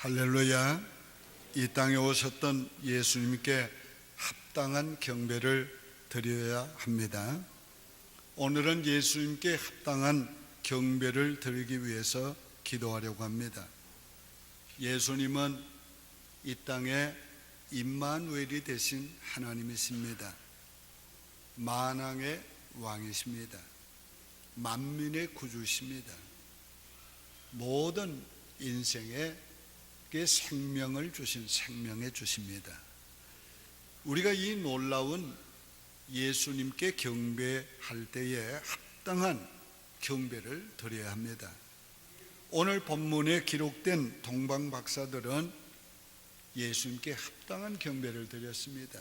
할렐루야. 이 땅에 오셨던 예수님께 합당한 경배를 드려야 합니다. 오늘은 예수님께 합당한 경배를 드리기 위해서 기도하려고 합니다. 예수님은 이 땅에 임마누엘이 되신 하나님이십니다. 만왕의 왕이십니다. 만민의 구주십니다. 모든 인생에 생명을 주신 생명의 주십니다. 우리가 이 놀라운 예수님께 경배할 때에 합당한 경배를 드려야 합니다. 오늘 본문에 기록된 동방 박사들은 예수님께 합당한 경배를 드렸습니다.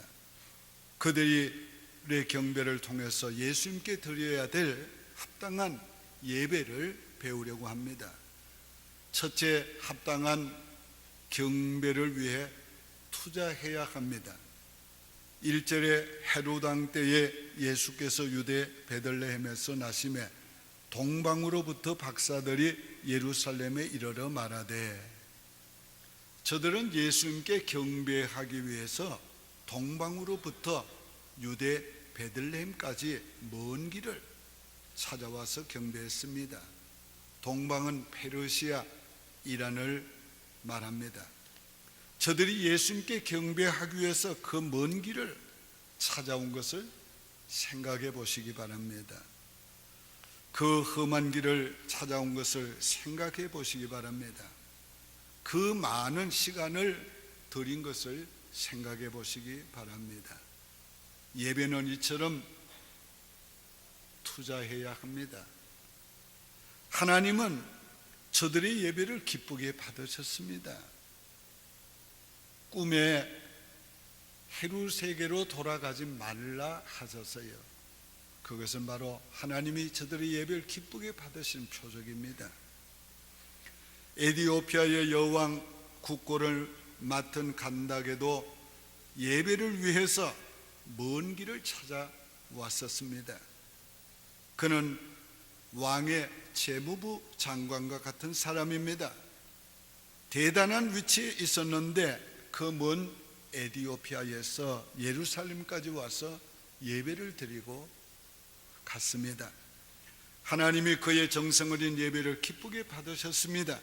그들의 경배를 통해서 예수님께 드려야 될 합당한 예배를 배우려고 합니다. 첫째, 합당한 경배를 위해 투자해야 합니다. 1절에 헤롯 왕 때에 예수께서 유대 베들레헴에서 나심에 동방으로부터 박사들이 예루살렘에 이르러 말하되, 저들은 예수님께 경배하기 위해서 동방으로부터 유대 베들레헴까지 먼 길을 찾아와서 경배했습니다. 동방은 페르시아, 이란을 말합니다. 저들이 예수님께 경배하기 위해서 그 먼 길을 찾아온 것을 생각해 보시기 바랍니다. 그 험한 길을 찾아온 것을 생각해 보시기 바랍니다. 그 많은 시간을 들인 것을 생각해 보시기 바랍니다. 예배는 이처럼 투자해야 합니다. 하나님은 저들의 예배를 기쁘게 받으셨습니다. 꿈에 헤루세계로 돌아가지 말라 하셨어요. 그것은 바로 하나님이 저들의 예배를 기쁘게 받으신 표적입니다. 에티오피아의 여왕 국고를 맡은 간닥에도 예배를 위해서 먼 길을 찾아왔었습니다. 그는 왕의 재무부 장관과 같은 사람입니다. 대단한 위치에 있었는데 그 먼 에티오피아에서 예루살렘까지 와서 예배를 드리고 갔습니다. 하나님이 그의 정성 어린 예배를 기쁘게 받으셨습니다.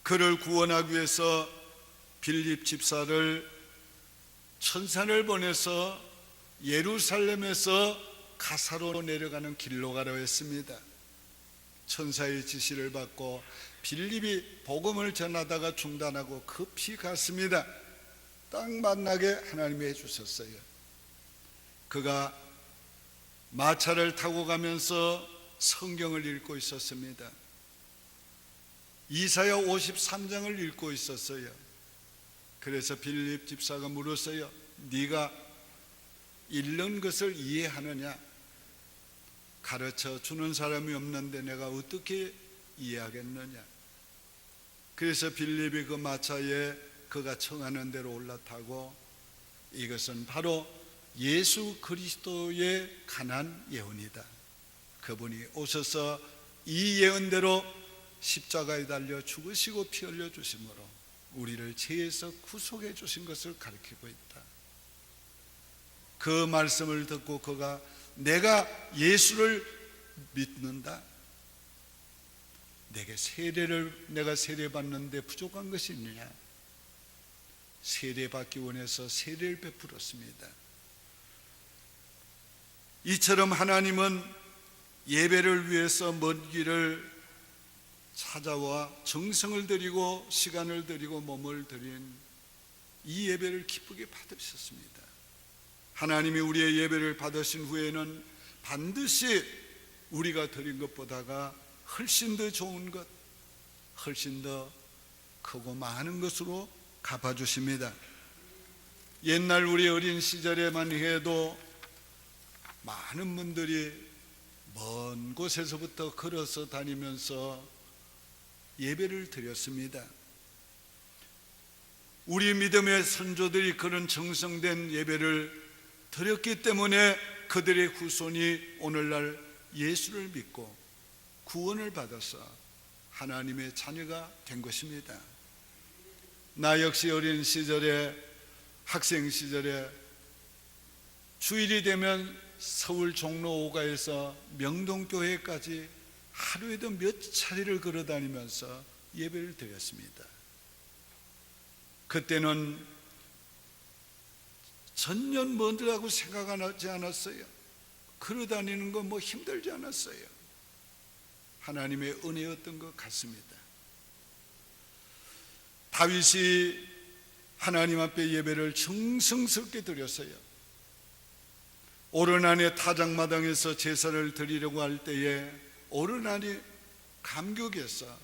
그를 구원하기 위해서 빌립 집사를 천사를 보내서 예루살렘에서 가사로 내려가는 길로 가라고 했습니다. 천사의 지시를 받고 빌립이 복음을 전하다가 중단하고 급히 갔습니다. 딱 만나게 하나님이 해주셨어요. 그가 마차를 타고 가면서 성경을 읽고 있었습니다. 이사야 53장을 읽고 있었어요. 그래서 빌립 집사가 물었어요. 네가 읽는 것을 이해하느냐? 가르쳐 주는 사람이 없는데 내가 어떻게 이해하겠느냐? 그래서 빌립이 그 마차에 그가 청하는 대로 올라타고, 이것은 바로 예수 그리스도의 가난 예언이다. 그분이 오셔서 이 예언대로 십자가에 달려 죽으시고 피 흘려 주심으로 우리를 죄에서 구속해 주신 것을 가리키고 있다. 그 말씀을 듣고 그가 내가 예수를 믿는다. 내가 세례받는데 부족한 것이 있느냐? 세례받기 원해서 세례를 베풀었습니다. 이처럼 하나님은 예배를 위해서 먼 길을 찾아와 정성을 들이고 시간을 들이고 몸을 들인 이 예배를 기쁘게 받으셨습니다. 하나님이 우리의 예배를 받으신 후에는 반드시 우리가 드린 것보다가 훨씬 더 좋은 것, 훨씬 더 크고 많은 것으로 갚아주십니다. 옛날 우리 어린 시절에만 해도 많은 분들이 먼 곳에서부터 걸어서 다니면서 예배를 드렸습니다. 우리 믿음의 선조들이 그런 정성된 예배를 드렸기 때문에 그들의 후손이 오늘날 예수를 믿고 구원을 받아서 하나님의 자녀가 된 것입니다. 나 역시 어린 시절에, 학생 시절에 주일이 되면 서울 종로 5가에서 명동교회까지 하루에도 몇 차례를 걸어다니면서 예배를 드렸습니다. 그때는 전년 먼저라고 생각하지 않았어요. 걸어다니는 거 뭐 힘들지 않았어요. 하나님의 은혜였던 것 같습니다. 다윗이 하나님 앞에 예배를 정성스럽게 드렸어요. 오르난의 타작마당에서 제사를 드리려고 할 때에 오르난이 감격해서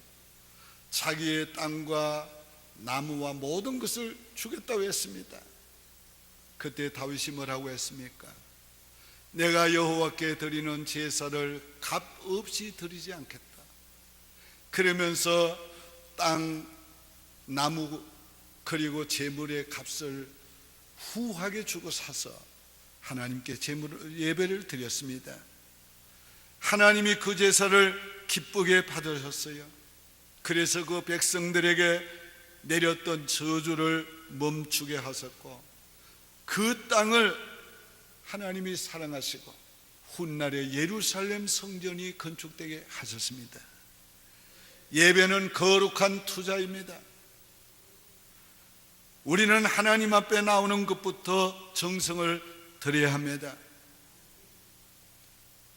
자기의 땅과 나무와 모든 것을 주겠다고 했습니다. 그때 다윗이 뭐라고 했습니까? 내가 여호와께 드리는 제사를 값 없이 드리지 않겠다. 그러면서 땅, 나무 그리고 제물의 값을 후하게 주고 사서 하나님께 예배를 드렸습니다. 하나님이 그 제사를 기쁘게 받으셨어요. 그래서 그 백성들에게 내렸던 저주를 멈추게 하셨고, 그 땅을 하나님이 사랑하시고 훗날에 예루살렘 성전이 건축되게 하셨습니다. 예배는 거룩한 투자입니다. 우리는 하나님 앞에 나오는 것부터 정성을 드려야 합니다.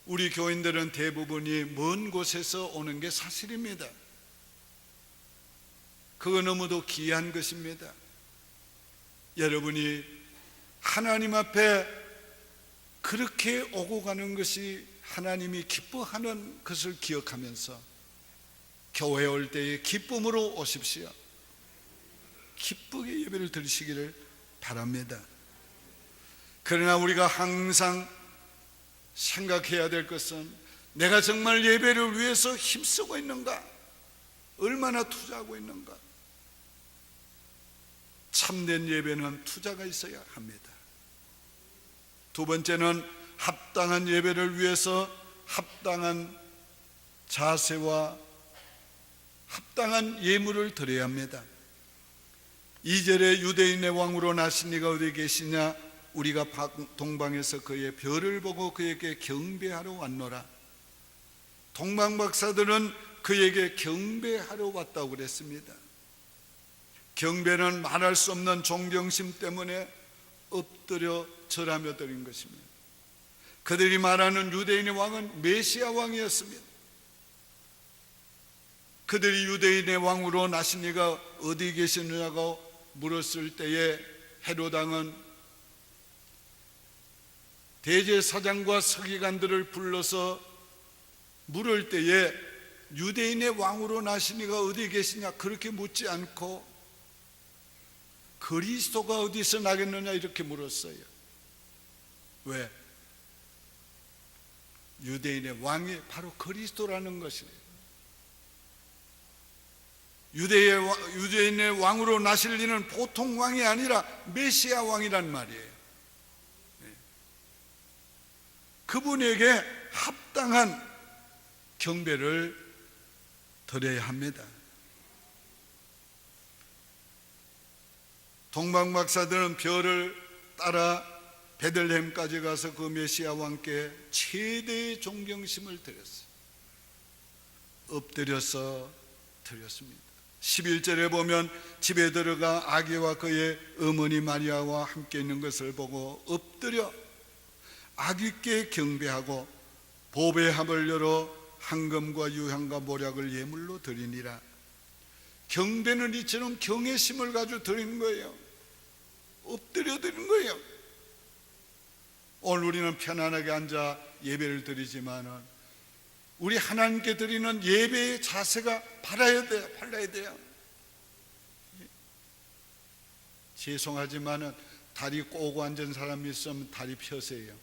우리 교인들은 대부분이 먼 곳에서 오는 게 사실입니다. 그거 너무도 귀한 것입니다. 여러분이 하나님 앞에 그렇게 오고 가는 것이 하나님이 기뻐하는 것을 기억하면서 교회에 올 때에 기쁨으로 오십시오. 기쁘게 예배를 드리시기를 바랍니다. 그러나 우리가 항상 생각해야 될 것은, 내가 정말 예배를 위해서 힘쓰고 있는가? 얼마나 투자하고 있는가? 참된 예배는 투자가 있어야 합니다. 두 번째는 합당한 예배를 위해서 합당한 자세와 합당한 예물을 드려야 합니다. 2절에 유대인의 왕으로 나신 이가 어디 계시냐? 우리가 동방에서 그의 별을 보고 그에게 경배하러 왔노라. 동방박사들은 그에게 경배하러 왔다고 그랬습니다. 경배는 말할 수 없는 존경심 때문에 엎드려 절하며 드린 것입니다. 그들이 말하는 유대인의 왕은 메시아 왕이었습니다. 그들이 유대인의 왕으로 나신 이가 어디 계시느냐고 물었을 때에 헤롯 왕은 대제사장과 서기관들을 불러서 물을 때에 유대인의 왕으로 나신 이가 어디 계시냐 그렇게 묻지 않고 그리스도가 어디서 나겠느냐 이렇게 물었어요. 왜? 유대인의 왕이 바로 그리스도라는 것이에요. 유대인의 왕으로 나실 이는 보통 왕이 아니라 메시아 왕이란 말이에요. 그분에게 합당한 경배를 드려야 합니다. 동방박사들은 별을 따라 베들레헴까지 가서 그 메시아 왕께 최대의 존경심을 드렸어요. 엎드려서 드렸습니다. 11절에 보면 집에 들어가 아기와 그의 어머니 마리아와 함께 있는 것을 보고 엎드려 아기께 경배하고 보배 합을 열어 황금과 유향과 모략을 예물로 드리니라. 경배는 이처럼 경외심을 가지고 드리는 거예요. 엎드려 드리는 거예요. 오늘 우리는 편안하게 앉아 예배를 드리지만은 우리 하나님께 드리는 예배의 자세가 발라야 돼요. 죄송하지만은 다리 꼬고 앉은 사람이 있으면 다리 펴세요.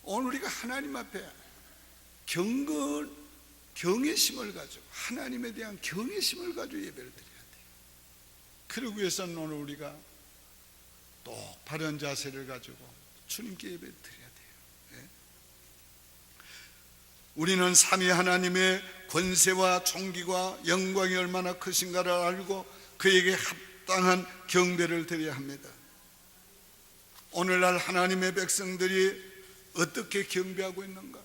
오늘 우리가 하나님 앞에 경외심을 가지고 하나님에 대한 경외심을 가지고 예배를 드려야 돼요. 그러기 위해서는 오늘 우리가 똑바른 자세를 가지고 주님께 예배를 드려야 돼요. 우리는 삼위 하나님의 권세와 존귀와 영광이 얼마나 크신가를 알고 그에게 합당한 경배를 드려야 합니다. 오늘날 하나님의 백성들이 어떻게 경배하고 있는가?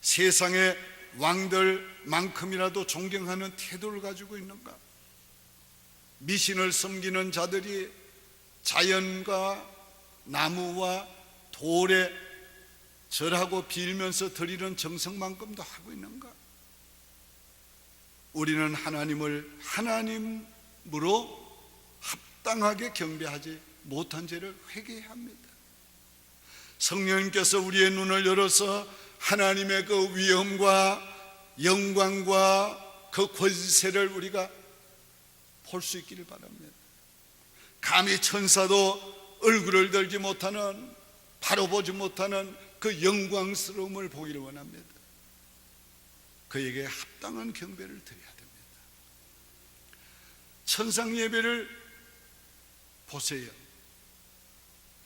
세상의 왕들만큼이라도 존경하는 태도를 가지고 있는가? 미신을 섬기는 자들이 자연과 나무와 돌에 절하고 빌면서 드리는 정성만큼도 하고 있는가? 우리는 하나님을 하나님으로 합당하게 경배하지 못한 죄를 회개해야 합니다. 성령님께서 우리의 눈을 열어서 하나님의 그 위엄과 영광과 그 권세를 우리가 볼 수 있기를 바랍니다. 감히 천사도 얼굴을 들지 못하는, 바로 보지 못하는 그 영광스러움을 보기를 원합니다. 그에게 합당한 경배를 드려야 됩니다. 천상 예배를 보세요.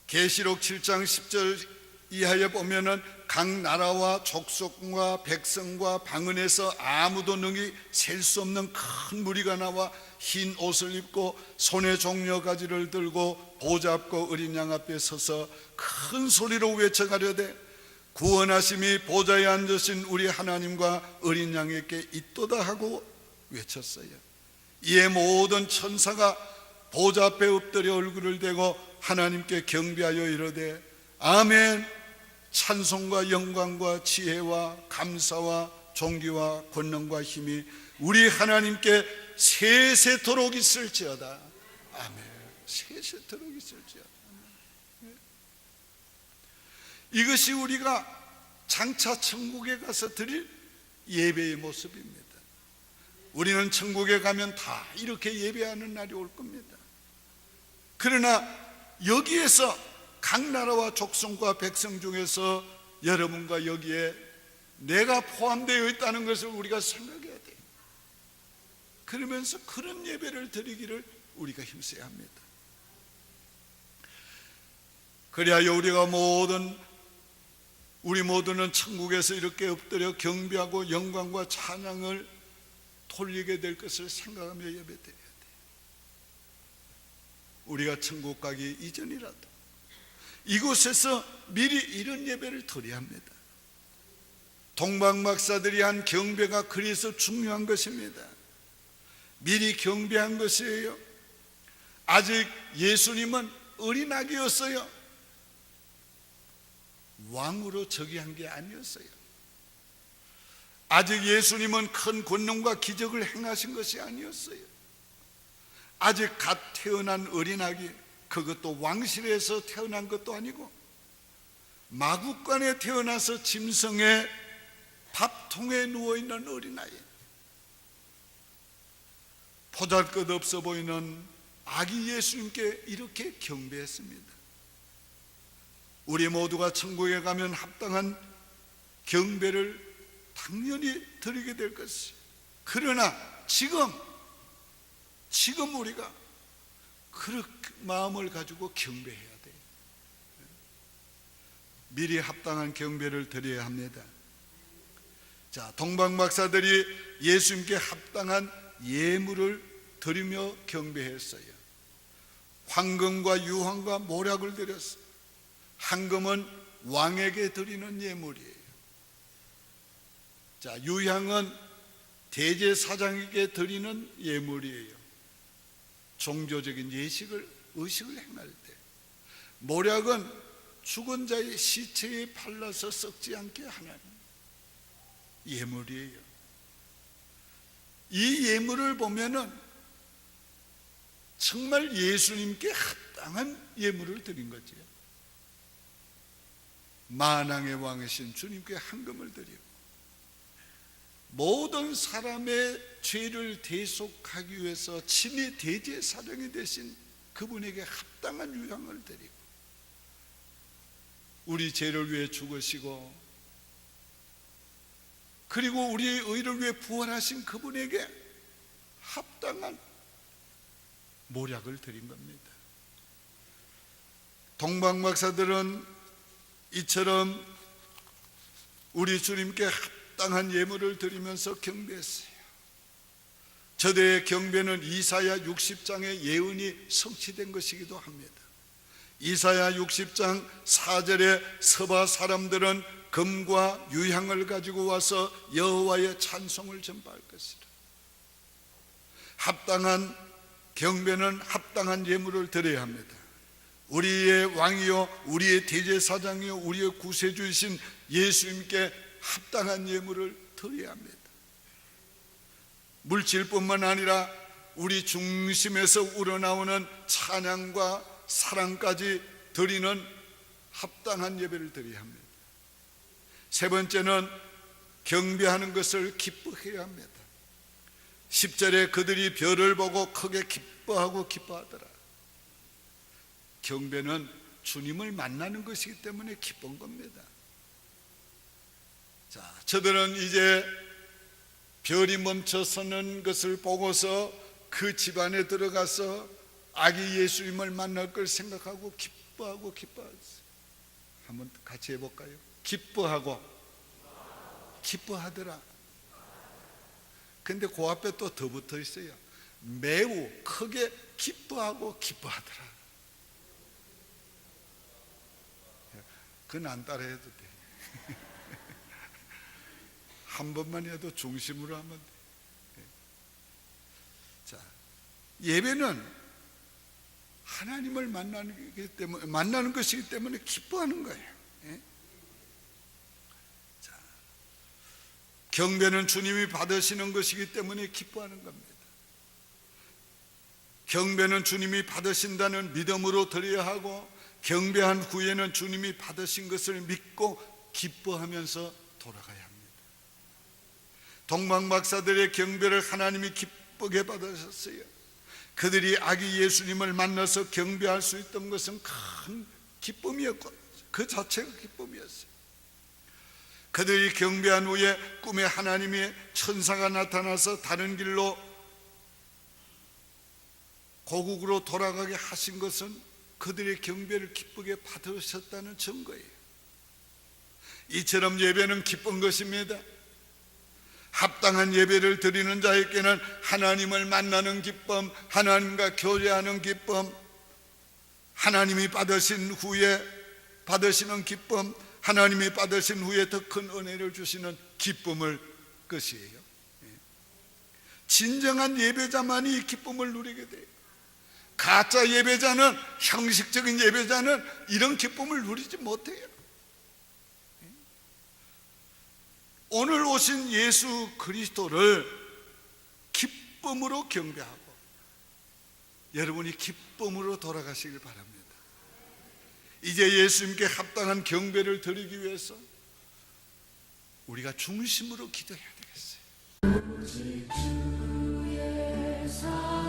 계시록 7장 10절 이하에 보면은 각 나라와 족속과 백성과 방언에서 아무도 능히 셀 수 없는 큰 무리가 나와 흰 옷을 입고 손에 종려가지를 들고 보좌 앞고 어린 양 앞에 서서 큰 소리로 외쳐가려되 구원하심이 보좌에 앉으신 우리 하나님과 어린 양에게 있도다 하고 외쳤어요. 이에 모든 천사가 보좌 앞에 엎드려 얼굴을 대고 하나님께 경배하여 이르되 아멘. 찬송과 영광과 지혜와 감사와 존귀와 권능과 힘이 우리 하나님께 세세토록 있을지어다. 아멘. 세세토록 있을지어다. 이것이 우리가 장차 천국에 가서 드릴 예배의 모습입니다. 우리는 천국에 가면 다 이렇게 예배하는 날이 올 겁니다. 그러나 여기에서 각 나라와 족속과 백성 중에서 여러분과 여기에 내가 포함되어 있다는 것을 우리가 생각해야 돼요. 그러면서 그런 예배를 드리기를 우리가 힘써야 합니다. 그리하여 우리 모두는 천국에서 이렇게 엎드려 경배하고 영광과 찬양을 돌리게 될 것을 생각하며 예배드려야 돼요. 우리가 천국 가기 이전이라도 이곳에서 미리 이런 예배를 드려야 합니다. 동방박사들이 한 경배가 그래서 중요한 것입니다. 미리 경배한 것이에요. 아직 예수님은 어린아기였어요. 왕으로 즉위한 게 아니었어요. 아직 예수님은 큰 권능과 기적을 행하신 것이 아니었어요. 아직 갓 태어난 어린아기, 그것도 왕실에서 태어난 것도 아니고 마국간에 태어나서 짐승의 밥통에 누워있는 어린아이, 보잘것없어 보이는 아기 예수님께 이렇게 경배했습니다. 우리 모두가 천국에 가면 합당한 경배를 당연히 드리게 될 것이에요. 그러나 지금 우리가 그렇게 마음을 가지고 경배해야 돼요. 미리 합당한 경배를 드려야 합니다. 자, 동방박사들이 예수님께 합당한 예물을 드리며 경배했어요. 황금과 유황과 모략을 드렸어요. 황금은 왕에게 드리는 예물이에요. 자, 유향은 대제사장에게 드리는 예물이에요. 종교적인 의식을 행할 때. 모략은 죽은 자의 시체에 발라서 썩지 않게 하는 예물이에요. 이 예물을 보면은 정말 예수님께 합당한 예물을 드린 거죠. 만왕의 왕이신 주님께 황금을 드리고 모든 사람의 죄를 대속하기 위해서 친히 대제사장이 되신 그분에게 합당한 유향을 드리고 우리 죄를 위해 죽으시고 그리고 우리의 의를 위해 부활하신 그분에게 합당한 모략을 드린 겁니다. 동방박사들은 이처럼 우리 주님께 합당한 예물을 드리면서 경배했어요. 저들의 경배는 이사야 60장의 예언이 성취된 것이기도 합니다. 이사야 60장 4절에 서바 사람들은 금과 유향을 가지고 와서 여호와의 찬송을 전파할 것이라. 합당한 경배는 합당한 예물을 드려야 합니다. 우리의 왕이요 우리의 대제사장이요 우리의 구세주이신 예수님께 합당한 예물을 드려야 합니다. 물질뿐만 아니라 우리 중심에서 우러나오는 찬양과 사랑까지 드리는 합당한 예배를 드려야 합니다. 세 번째는 경배하는 것을 기뻐해야 합니다. 10절에 그들이 별을 보고 크게 기뻐하고 기뻐하더라. 경배는 주님을 만나는 것이기 때문에 기쁜 겁니다. 자, 저들은 이제 별이 멈춰서는 것을 보고서 그 집안에 들어가서 아기 예수님을 만날 걸 생각하고 기뻐하고 기뻐했어요. 한번 같이 해볼까요? 기뻐하고 기뻐하더라. 근데 그 앞에 또 더 붙어 있어요. 매우 크게 기뻐하고 기뻐하더라. 그건 안 따라해도 돼. 한 번만 해도 중심으로 하면 돼. 자, 예배는 하나님을 만나는 것이기 때문에 기뻐하는 거예요. 자, 경배는 주님이 받으시는 것이기 때문에 기뻐하는 겁니다. 경배는 주님이 받으신다는 믿음으로 드려야 하고, 경배한 후에는 주님이 받으신 것을 믿고 기뻐하면서 돌아가야 합니다. 동방 박사들의 경배를 하나님이 기쁘게 받으셨어요. 그들이 아기 예수님을 만나서 경배할 수 있던 것은 큰 기쁨이었고 그 자체가 기쁨이었어요. 그들이 경배한 후에 꿈에 하나님의 천사가 나타나서 다른 길로 고국으로 돌아가게 하신 것은 그들의 경배를 기쁘게 받으셨다는 증거예요. 이처럼 예배는 기쁜 것입니다. 합당한 예배를 드리는 자에게는 하나님을 만나는 기쁨, 하나님과 교제하는 기쁨, 하나님이 받으신 후에 받으시는 기쁨, 하나님이 받으신 후에 더 큰 은혜를 주시는 기쁨을 것이에요. 진정한 예배자만이 이 기쁨을 누리게 돼요. 가짜 예배자는, 형식적인 예배자는 이런 기쁨을 누리지 못해요. 오늘 오신 예수 그리스도를 기쁨으로 경배하고 여러분이 기쁨으로 돌아가시길 바랍니다. 이제 예수님께 합당한 경배를 드리기 위해서 우리가 중심으로 기도해야 되겠어요.